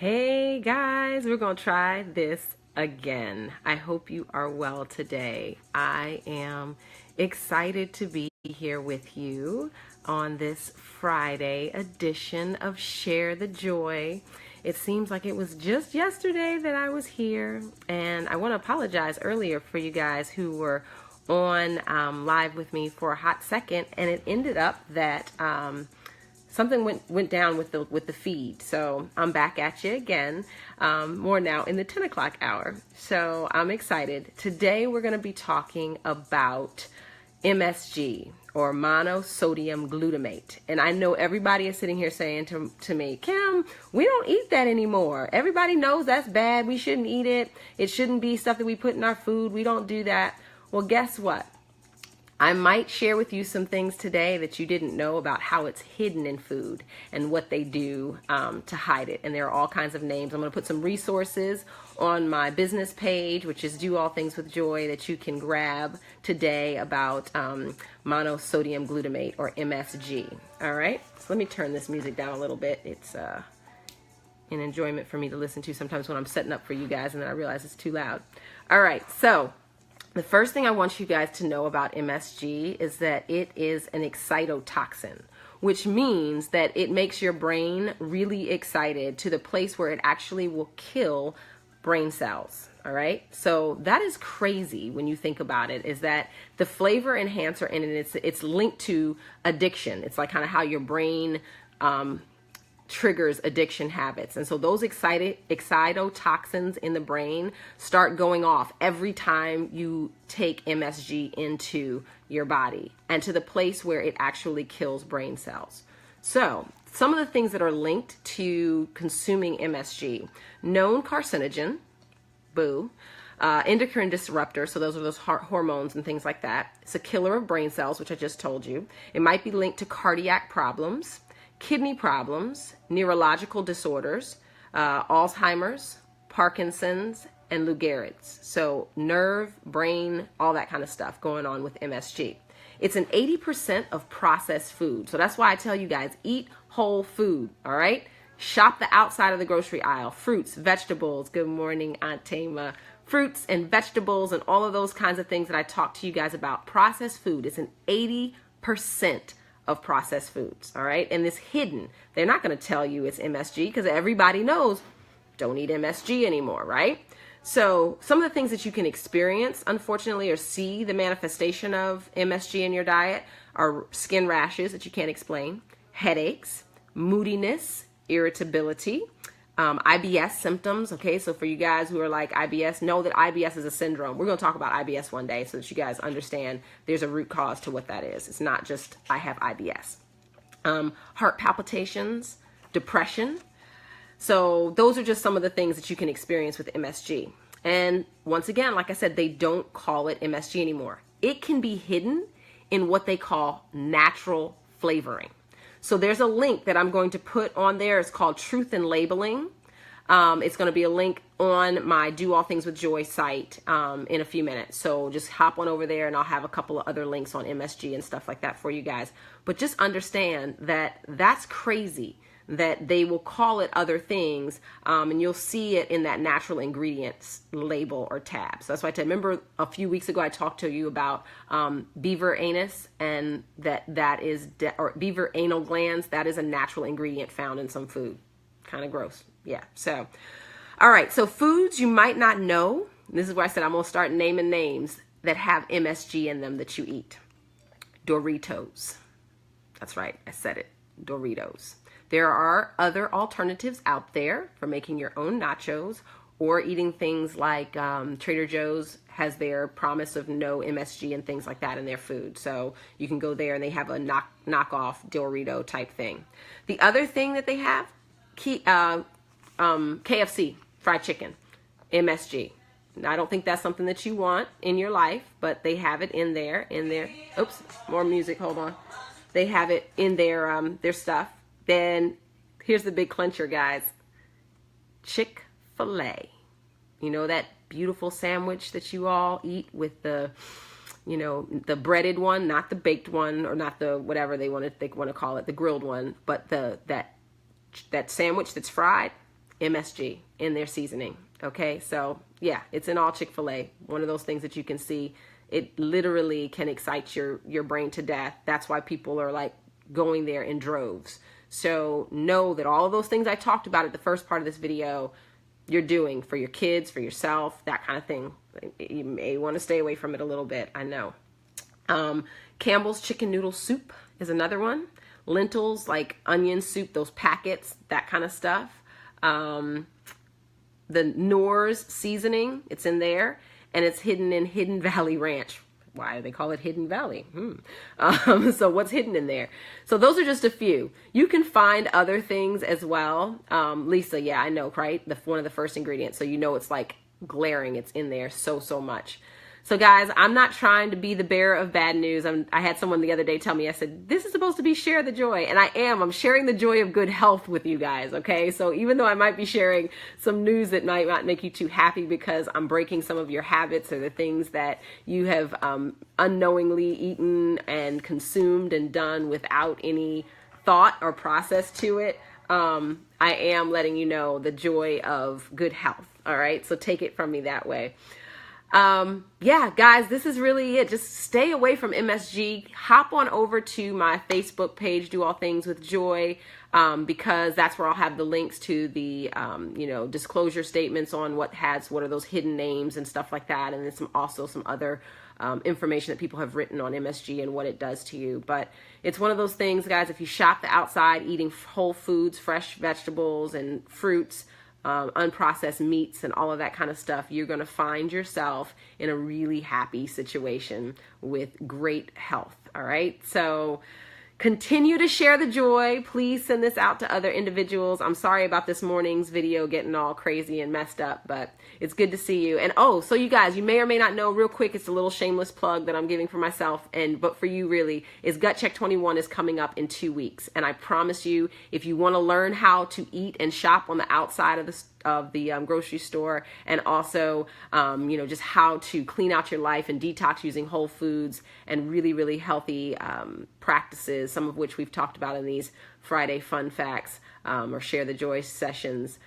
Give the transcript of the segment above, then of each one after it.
Hey guys, we're going to try this again. I hope you are well today. I am excited to be here with you on this Friday edition of Share the Joy. It seems like it was just yesterday that I was here, and I want to apologize earlier for you guys who were on live with me for a hot second, and it ended up that something went down with the feed. So I'm back at you again, more now in the 10 o'clock hour. So I'm excited. Today we're going to be talking about MSG, or monosodium glutamate. And I know everybody is sitting here saying to me, Kim, we don't eat that anymore. Everybody knows that's bad. We shouldn't eat it. It shouldn't be stuff that we put in our food. We don't do that. Well, guess what? I might share with you some things today that you didn't know about how it's hidden in food and what they do to hide it. And there are all kinds of names. I'm going to put some resources on my business page, which is Do All Things with Joy, that you can grab today about monosodium glutamate, or MSG. All right, so let me turn this music down a little bit. It's an enjoyment for me to listen to sometimes when I'm setting up for you guys and then I realize it's too loud. All right, so the first thing I want you guys to know about MSG is that it is an excitotoxin, which means that it makes your brain really excited to the place where it actually will kill brain cells. All right. So that is crazy when you think about it, is that the flavor enhancer in it, it's linked to addiction. It's like kind of how your brain triggers addiction habits. And so those excitotoxins in the brain start going off every time you take MSG into your body, and to the place where it actually kills brain cells. So some of the things that are linked to consuming MSG: known carcinogen, endocrine disruptor, so those are those hormones and things like that. It's a killer of brain cells, which I just told you. It might be linked to cardiac problems, kidney problems, neurological disorders, Alzheimer's, Parkinson's, and Lou Gehrig's. So nerve, brain, all that kind of stuff going on with MSG. It's an 80% of processed food. So that's why I tell you guys, eat whole food, all right? Shop the outside of the grocery aisle. Fruits, vegetables. Good morning, Aunt Tama. Fruits and vegetables and all of those kinds of things that I talk to you guys about. Processed food is an 80% of processed foods, all right? And it's hidden. They're not going to tell you it's MSG because everybody knows don't eat MSG anymore, right? So some of the things that you can experience, unfortunately, or see the manifestation of MSG in your diet are skin rashes that you can't explain, headaches, moodiness, irritability, IBS symptoms. Okay, so for you guys who are like IBS, know that IBS is a syndrome. We're going to talk about IBS one day so that you guys understand there's a root cause to what that is. It's not just I have IBS. Heart palpitations, depression. So those are just some of the things that you can experience with MSG. And once again, like I said, they don't call it MSG anymore. It can be hidden in what they call natural flavoring. So there's a link that I'm going to put on there. It's called Truth in Labeling. It's going to be a link on my Do All Things with Joy site in a few minutes. So just hop on over there and I'll have a couple of other links on MSG and stuff like that for you guys. But just understand that that's crazy that they will call it other things, and you'll see it in that natural ingredients label or tab. So that's why I remember a few weeks ago I talked to you about beaver anus, and that is or beaver anal glands. That is a natural ingredient found in some food. Kind of gross. Yeah. So, all right. So foods you might not know. This is where I said I'm gonna start naming names that have MSG in them that you eat. Doritos. That's right. I said it. Doritos. There are other alternatives out there for making your own nachos or eating things like Trader Joe's has their promise of no MSG and things like that in their food. So you can go there and they have a knockoff Dorito type thing. The other thing that they have, KFC fried chicken, MSG. Now, I don't think that's something that you want in your life, but they have it in there. Oops, more music. Hold on. They have it in their stuff. Then here's the big clincher, guys. Chick-fil-A. You know that beautiful sandwich that you all eat with the breaded one, not the baked one, or not the whatever they want to call it, the grilled one, but that sandwich that's fried. MSG in their seasoning. Okay, so yeah, it's in all Chick-fil-A. One of those things that you can see, it literally can excite your brain to death. That's why people are like going there in droves. So know that all of those things I talked about at the first part of this video, you're doing for your kids, for yourself, that kind of thing. You may want to stay away from it a little bit, I know. Campbell's chicken noodle soup is another one. Lentils, like onion soup, those packets, that kind of stuff. The Knorr's seasoning, it's in there, and it's hidden in Hidden Valley Ranch. Why do they call it Hidden Valley? So what's hidden in there? So those are just a few. You can find other things as well. Lisa, yeah, I know, right? One of the first ingredients. So you know it's like glaring. It's in there so much. So guys, I'm not trying to be the bearer of bad news. I had someone the other day tell me, I said, this is supposed to be share the joy. And I am. I'm sharing the joy of good health with you guys, okay? So even though I might be sharing some news that might not make you too happy because I'm breaking some of your habits or the things that you have unknowingly eaten and consumed and done without any thought or process to it, I am letting you know the joy of good health, all right? So take it from me that way. Yeah, guys, this is really it. Just stay away from MSG. Hop on over to my Facebook page, Do All Things with Joy, because that's where I'll have the links to the, disclosure statements on what are those hidden names and stuff like that. And then also some other information that people have written on MSG and what it does to you. But it's one of those things, guys, if you shop the outside, eating whole foods, fresh vegetables and fruits, unprocessed meats and all of that kind of stuff, you're going to find yourself in a really happy situation with great health. All right. So continue to share the joy. Please send this out to other individuals. I'm sorry about this morning's video getting all crazy and messed up, but it's good to see you. And so you guys, you may or may not know, real quick, it's a little shameless plug that I'm giving for myself, but for you really, is Gut Check 21 is coming up in 2 weeks. And I promise you, if you want to learn how to eat and shop on the outside of the grocery store, and also, just how to clean out your life and detox using whole foods and really, really healthy practices, some of which we've talked about in these Friday fun facts or share the joy sessions.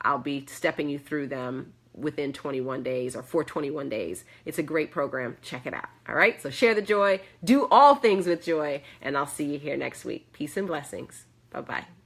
I'll be stepping you through them within 21 days or for 21 days. It's a great program. Check it out. All right. So share the joy, do all things with joy, and I'll see you here next week. Peace and blessings. Bye-bye.